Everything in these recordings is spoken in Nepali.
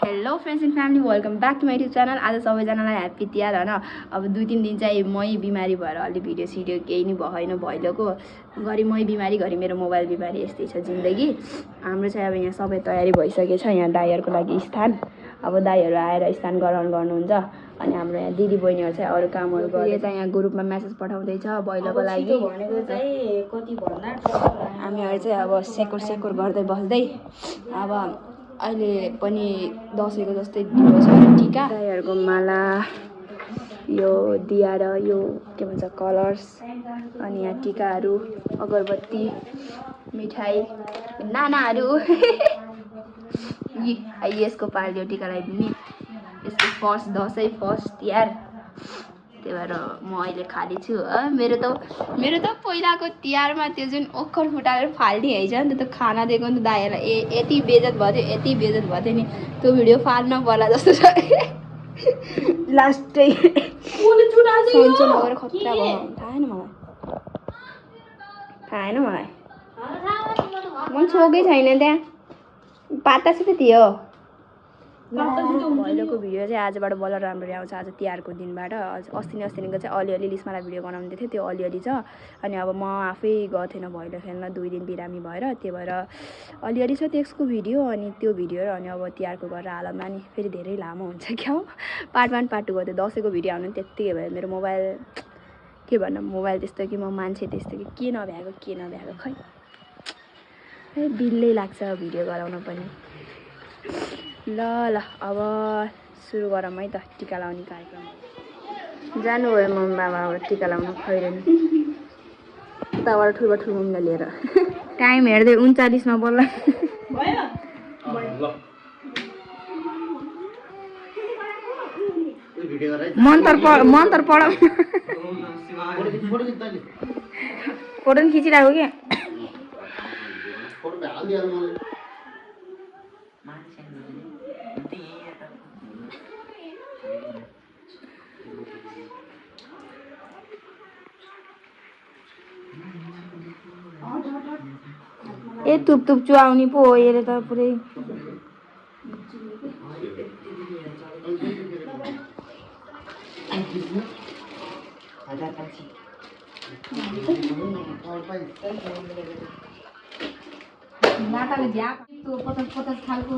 Hello friends and family, welcome back to my YouTube channel. आज सबैजनालाई ह्याप्पी तिहार होइन। अब 2-3 दिन चाहिँ मै बिमारी भएर अलि भिडियो सिडियो केही नि भएन भैलोको। घरि मै बिमारी, घरि मेरो मोबाइल बिमारी, यस्तै छ जिन्दगी। हाम्रो चाहिँ अब यहाँ सबै तयारी भइसकेको छ। यहाँ दाइहरूको लागि स्थान, अब दाइहरू आएर स्थान ग्रहण गर्नुहुन्छ। अनि हाम्रो यहाँ दिदी बहिनीहरू चाहिँ अरू कामहरू गरेर चाहिँ यहाँ ग्रुपमा मेसेज पठाउँदैछ भैलोको लागि। हामीहरू चाहिँ अब सेकोर गर्दै बस्दै अब अहिले पनि दसैँको जस्तै ढिलो छ टिका, दाइहरूको माला, यो दिया र यो के भन्छ कलर्स, अनि यहाँ टिकाहरू, अगरबत्ती, मिठाई, नानाहरू। यसको पालि यो टिका लगाइदिने, यसको फर्स्ट दसैँ, फर्स्ट तिहार, त्यही भएर म अहिले खाली छु। मेरो त पहिलाको तिहारमा त्यो जुन ओखर फुटाएर फाल्ने है छ नि त, खाना दिएको नि त दाइहरूलाई यति बेजत भयो थियो नि। त्यो भिडियो फाल्न पर्ला जस्तो छ। लास्टै सन्चो लगेर खतरा भयो। थाहा होइन मलाई म छोकै छैन त्यहाँ, पातासित थियो। भैलोको भिडियो चाहिँ आजबाट बल्ल राम्ररी आउँछ, आज तिहारको दिनबाट। अस्तिनिको चाहिँ अलिअलि लिस्मालाई भिडियो बनाउँदै थियो, त्यो अलिअलि छ। अनि अब म आफै गएको थिएन भैलो खेल्न 2 दिन बिरामी भएर, त्यही भएर अलिअलि छ त्यसको भिडियो। अनि त्यो भिडियो र अनि अब तिहारको गरेर हालमा नि फेरि धेरै लामो हुन्छ क्या हो। पार्ट 1 पार्ट 2 गर्दै दसैँको भिडियो आउनु त्यत्तिकै भयो। मेरो मोबाइल के भन्नु, मोबाइल त्यस्तो कि म मान्छे त्यस्तो कि के नभ्याएको खै बिल्लै लाग्छ भिडियो गराउन पनि। ल अब सुरु गरौँ है त टिका लाउने कार्यक्रम। जानुभयो मम्मी बाबा अब टिका लाउनु खैरेन, उताबाट ठुलो मम्मीलाई लिएर। टाइम हेर्दै 39 मा बल्ल मन्तर पढ फोटो नि खिचिरहेको क्या। ए तुप चुहाउने पो हो यसले त पुरै। पचास खालको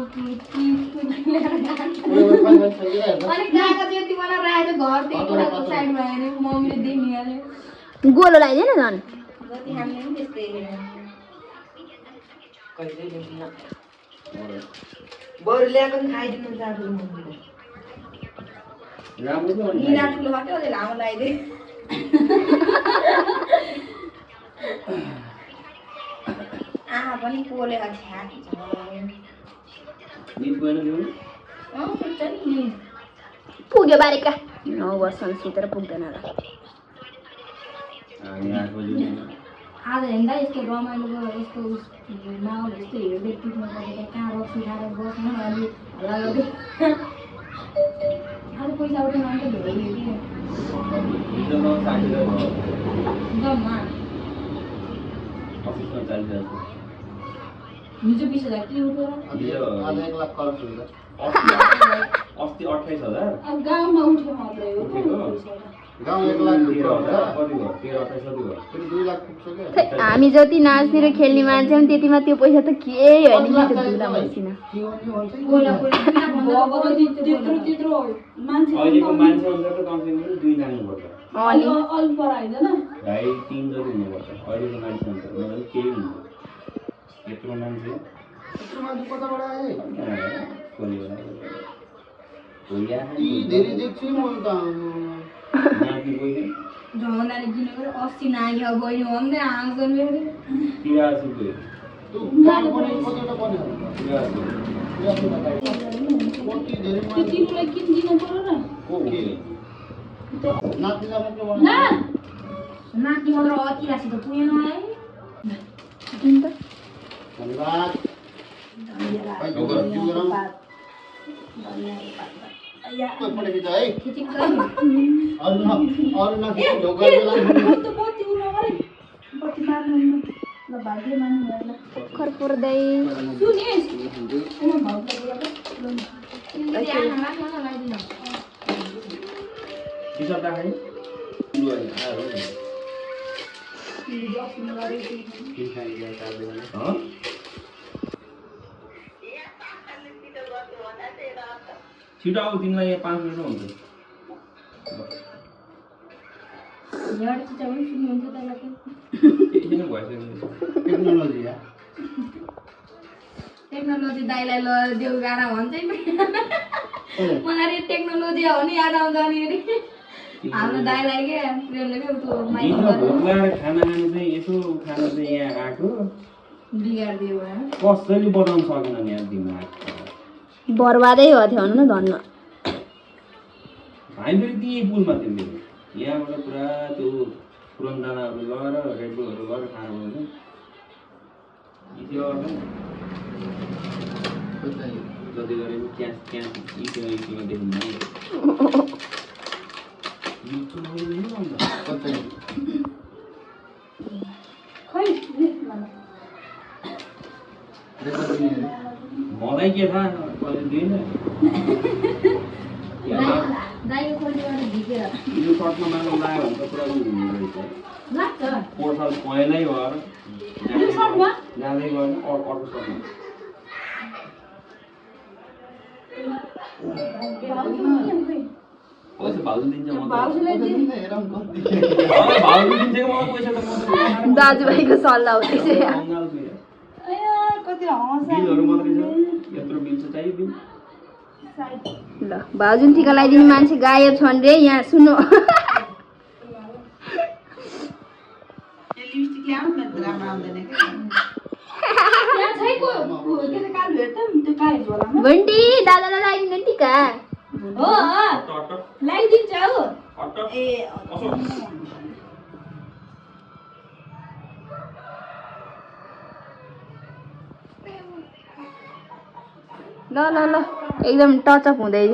गोलो लगाइदिएन झन् बरु ल्याएको नि खाइदिनु ठुलो हट्यो लामो लगाइदिए। आमा पनि पोले पुग्यो बारेका 9 वर्ष सुतेर पुग्दैन होला। आज हेर्दा यस्तो रमाइलो यस्तो माहौल यस्तो हेर्दै पिक्न गएर कहाँ बस्नु खाएर बस्नु अलि हल्ला गर्दै। आज पैसा उठाउनु अन्त धेरै जम्मा हिजो 20,000 के उठेर आज 1 लाख खर्च हुन्छ। अस्ति 28,000 अब गाउँमा उठ्यो मात्रै हो। गाउँ 1 लाख कति भयो? 13-28 फेरि 2 लाख पुग्छ के। हामी जति नाच्ने र खेल्ने मान्छे पनि त्यतिमा त्यो पैसा त केही होइन नि। त्यो दुला मसिना त्यत्रो मान्छे अहिलेको मान्छे अनुसार त कमसेकम 2 नाच्नु पर्छ। अलि पर हैन 2.5-3 जति हुनु पर्छ अहिलेको मान्छे अनुसार। मतलब केही हुँदैन यत्रो मान्छे कताबाट आए कोलीबाट धेरै देख्छु म त। नाकी कोही झगडाले किनेको 80 नागी अब बहिनी भन्दै आउँछन् मेरो 83 कोही त्यो काम पनि कतिवटा पनि त्यो तिमीलाई किन दिनु पर्यो र ओके नातिलाई म के भन्नु नाति मात्र अति रासी त पुगेन है किन त धन्यवाद धन्यवाद या कोही पढेको छ है खिचिङ गरे अरु न ढोका बेला त बत्ती उड्न गरे बत्ती मार्नु ल भाग्य मान्नु ल खर पर्दै सुनिस म भाउले गएको छिटो आऊ तिमीलाई यहाँ 5 मिनेटमा हुन्छ टेक्नोलोजी दाइलाई ल देऊ गाना भन्छ मलाई टेक्नोलोजी हो नि याद आउँछ नि हाम्रो दाइलाई के प्रेमले के उतो खाना खानु चाहिँ यसो खाना चाहिँ यहाँ आएको बिगार्दियो कसैले बताउन सकेन नि यार दिमाग बर्बादै हो थियो भनौँ न धन्न हामी फेरि त्यही पुलमा थियौँ मेरो यहाँबाट पुरा त्यो पुरनदानाहरू लगेर रेडबुलहरू लगेर खानु पर्छ जति गरे पनि त्यहाँ इक्योमा देख्नु मलाई के थाहा कहिले दिएन यो सर्टमा मार्नु लाग्यो भने त पुरा हुने रहेछ पोहोर साल पहिल्यै भएर जाँदै गयो अर्को सर्टमा पैसा भाउजू दिन्छ दाजुभाइको सल्लाह हुँदैछ बिलहरू मात्रै छ यत्रो बिल छ चाहियो बिल ल भाउजू टिका लगाइदिने मान्छे गायब छन् रे यहाँ सुन्नु भन्टी दादालाई लगाइदिनु टिका हो लगाइदिन्छ हौ ल ल ल एकदम टचअप हुँदैछ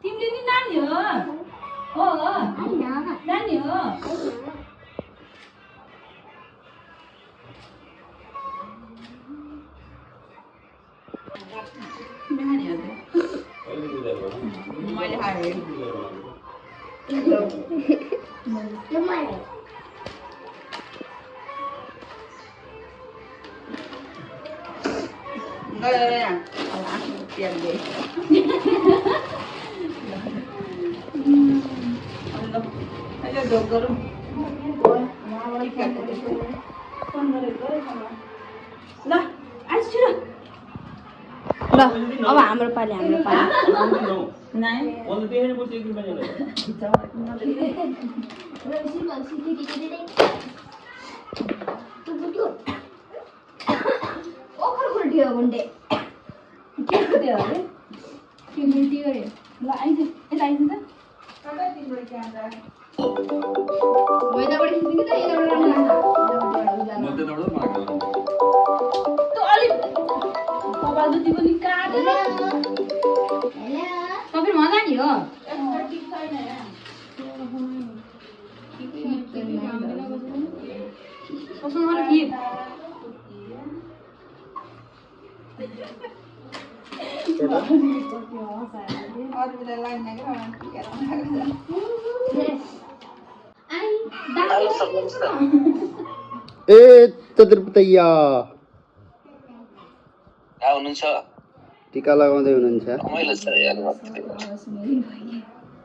तिमीले नि नानी हो नानी हो मैले खाएँ ल अब हाम्रो पाली मजा नि हो ए तद्रपतैया हुनुहुन्छ टीका लगाउँदै हुनुहुन्छ रमाइलो छ यार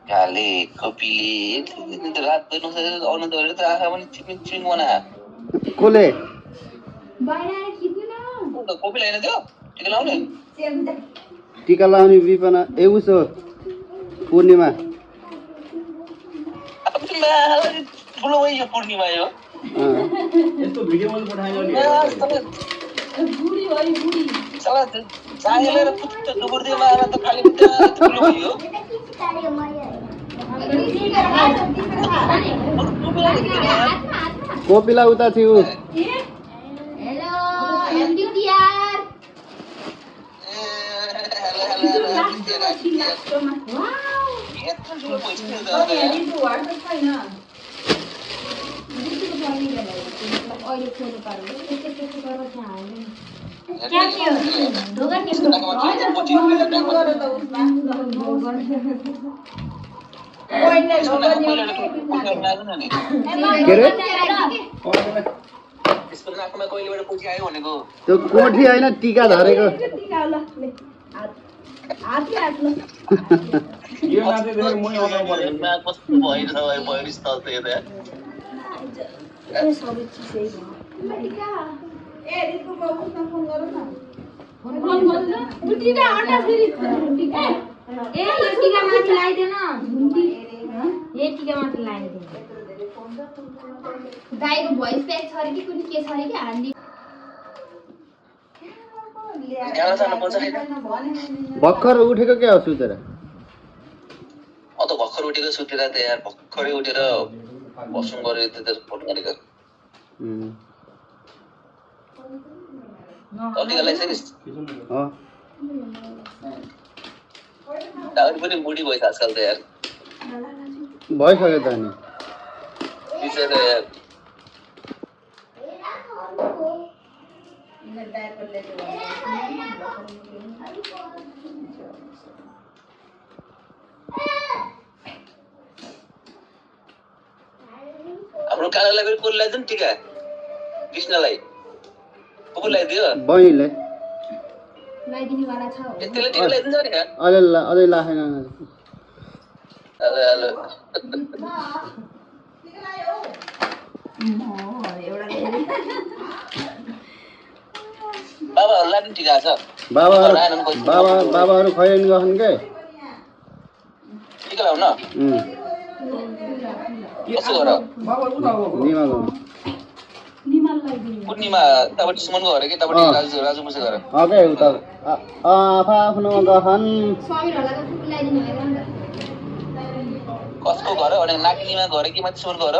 गाले कपिले रात आउनु त त आँखा पनि चिमिङ चिमिङ बना कोले कपिल होइन त्यो टिका लाउने टीका लाउने विपना ए उसो पूर्णिमा ठुलो भयो यो पूर्णिमा यो यस्तो भिडियो मैले पठाएँ बुढी चला चाहेर पुत्त डुबुर्दैमा आएर त खाली ठुलो भयो कोपिला उता थियो अहिले खोल्नु पर्यो क्या थियो ढोका के यसको नाकमा के पोटी होइन यसको नाकमा पहिला पोटी आएको नि के रे यसको नाकमा कहिलेबाट पोटी आयो भनेको त्यो कोठी होइन टिका धरेको यो नाथे देखेर मै आउनु पर्यो नाक कस्तो भइरहेछ स्थल त यता फोन गर्नु टिका हटा फेरि टिका ए यो टिका माथि लगाइदेन ए टिका माथि लगाइदेन गाईको भोइस प्याक छ अरे कि कुनै के छ अरे कि हाँडी गाउँ जानुपर्छ नि भर्खर उठेको क्या हो सुतेर त भर्खर उठेको सुतेर त यार भर्खरै उठेर बसुङ गऱ्यो त्यो फोन गरेको टिका लगाइसकिस् दाउरी पनि बुढी भइस आजकल त यार भइसक्यो त नि बिचरा यार हाम्रो कालालाई पनि कसले लगाइदियो नि टिका कृष्णलाई को लगाइदियो बहिनीले लगाइदिनेवाला छ त्यसले टिका लगाइदिन्छ नि यार अझै लाखेन हेलो हेलो बाबाहरूलाई पनि टिका छ बाबाहरू खैरेनी गछन् के टिका लाउन कसो गर पूर्णिमा तब सुमनको घर कि तब राजु मुसे घर के उता आफ्नो गछन् कसको घर भने नाकिनीमा घर कि माथि सुमनको घर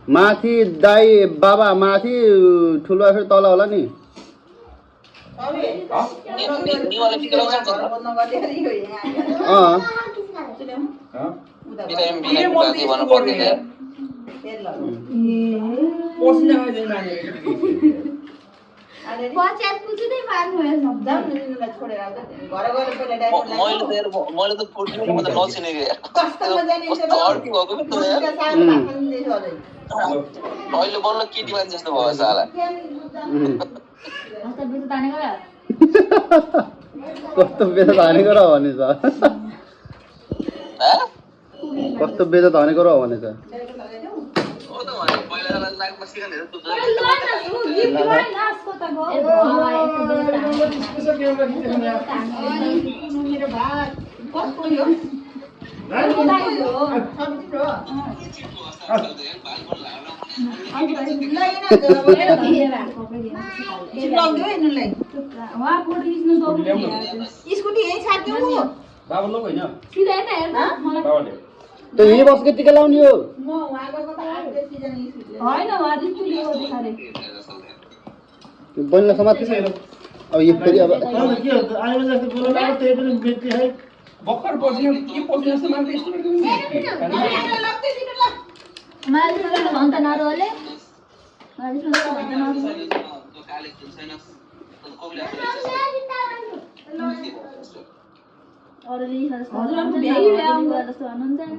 माथि दाई बाबा माथि ठुलो फेरि तल होला नि निवाले टिका लाउँछ भन्नु पर्दैन मैले त पूर्णिमा त नचिनेको अहिले बल्ल केटी मान्छे जस्तो भयो साला कस्तो बेचा धानेको र भने छ कस्तो बेचा धानेको र भने छ त्यो यही बसको टिका लाउने हो बन्ने समाज अब यो फेरि अब भर्खर बस्यो के पस्ने जस्तो मान्छे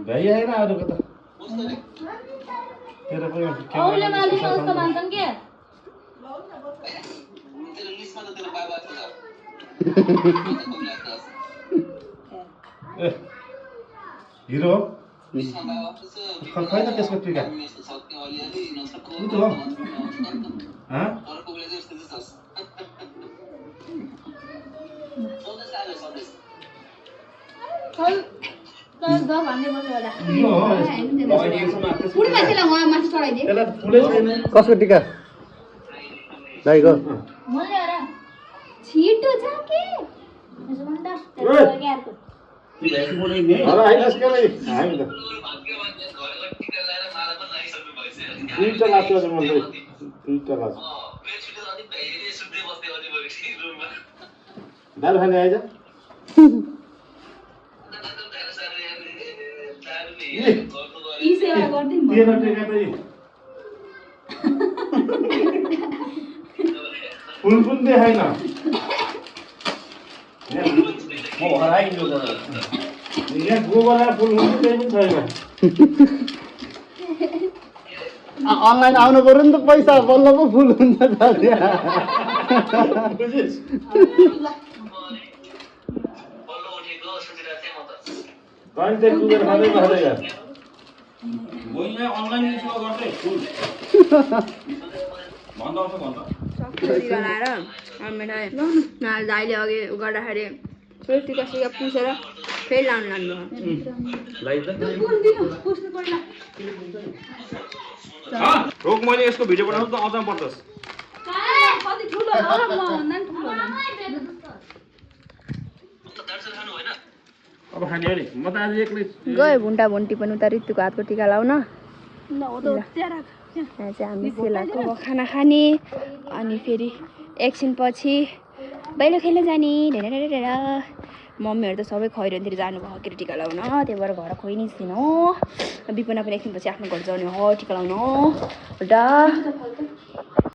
भ्याइआएन अरूको त तेरो पनि हिरो खै त त्यसको टिका कसको टिका दाइको छिटो छ के दाल खाने आइज ई सेवा गर्दिन फुल पनि देखाइन म हराइदिनु यहाँ गोबरा फुल हुन्छ त्यही पनि छैन अनलाइन आउनु पर्यो नि त पैसा बल्ल पो फुल हुन्छ त त्यहाँ। बुझिस् पानी चाहिँ कुदेर खाँदै खाँदै यार यहाँ अनलाइन युज गर्दै फुल भन्दा आउँछ भन्छ लगाएर दाइले अघि गर्दाखेरि फेरि टिका सिका पुसेर फेरि लानु रोक मैले यसको भिडियो बनाउँछु त अझ पर्दछ कति ठुलो हो र म नन ठुलो हो अब खाने हो नि म त आज एक्लै गयो भुन्टा भुन्टी पनि उता ऋतुको हातको टिका लाउन यहाँ चाहिँ हामी सेलाको खाना खाने अनि फेरि एकछिन पछि बाहिर खेल्न जाने ढेर मम्मीहरू त सबै खैरनतिर जानुभयो के अरे टिका लाउन त्यही भएर घर खोइ नि थिएन विपना पनि एकछिन पछि आफ्नो घर जाने हो टिका लाउन